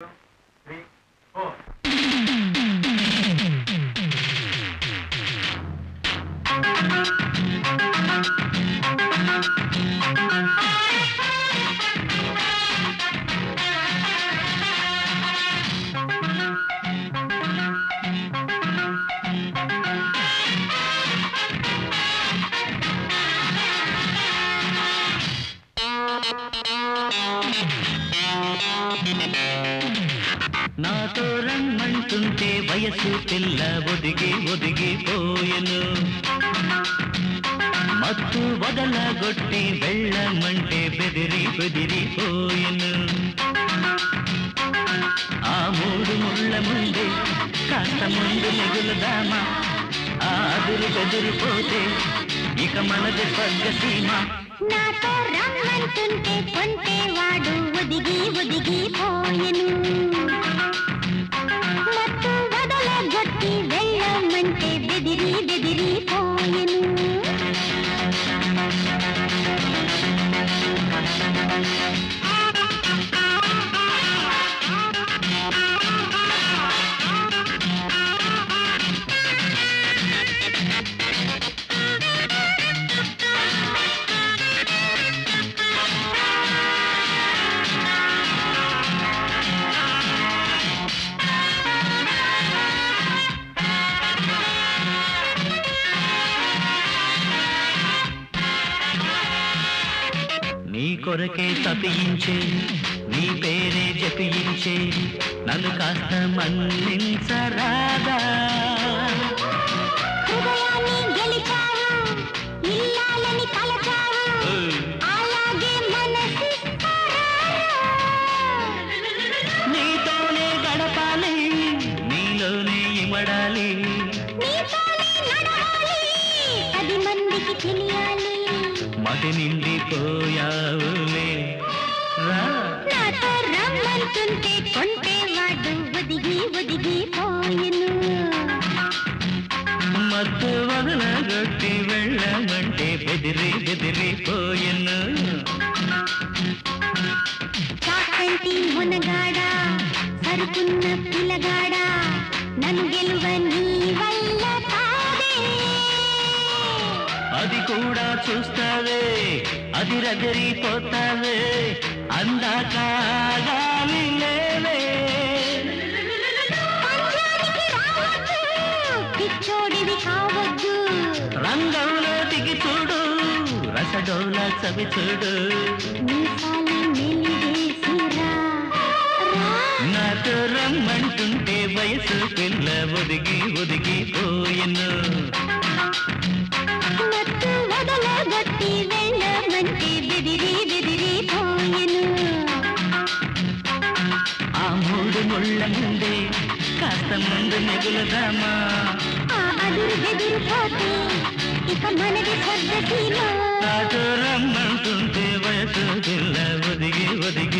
3, 4. నాతో రమ్మంటుంటే వయసు పిల్ల ఒదిగి ఒదిగిపోయెను మత్తు వదలగొట్టి వెళ్ళమంటే బెదిరి బెదిరిపోయెను ఆ మూడు ముళ్ళ ముందే కాస్త ముందు మిగులుదామా ఆ అదురు బెదిరిపోతే ఇక మనది స్వర్గసీమ నాతో రమ్మంటుంటే కొంటేవాడు ఒదిగి ఒదిగిపోయెను మత్తు వదలగొట్టి వెళ్ళమంటే బెదిరి బెదిరిపోయెను నీ కొరకే తపించే నీ పేరే జపించే నన్ను కాస్త మన్నించరాదా హృదయాన్ని గెలిచావు ఇల్లాలని తలచావు అలాగే మనసిస్తారా నీతోనే గడపాలి నీలోనే ఇమడాలి నీతోనే నడవాలి 10 మందికి తెలియాలి మది నిండిపోయావులే రా నాతో రమ్మంటుంటే కొంటేవాడు ఒదిగి ఒదిగిపోయెను మత్తు వదలగొట్టి వెళ్ళమంటే బెదిరి బెదిరిపోయెను చాకంటి మునగాడా సరుకున్న పిల్లగాడా నన్ను గెలువ నీ వల్ల కాదే అది కూడా చూస్తావే అది రగరిపోతావే అందాక ఆగాలి లేవే పంజానికి రావద్దు పిచ్చోడివి కావద్దు రంగంలో దిగి చూడు రసడోల చవి చూడు మీసాలు మెలివేసిరా నాతో రమ్మంటుంటే వయసు పిల్ల ఒదిగి ఒదిగిపోయెను మత్తు వదలగొట్టి వెళ్ళమంటే బెదిరి బెదిరిపోయెను ఆ మూడు ముళ్ళ ముందే కాస్త ముందు మిగులుదామా ఆ అదురు బెదిరిపోతే ఇక మనది స్వర్గసీమ నాతో రమ్మంటుంటే వయసు పిల్ల ఒదిగి ఒదిగి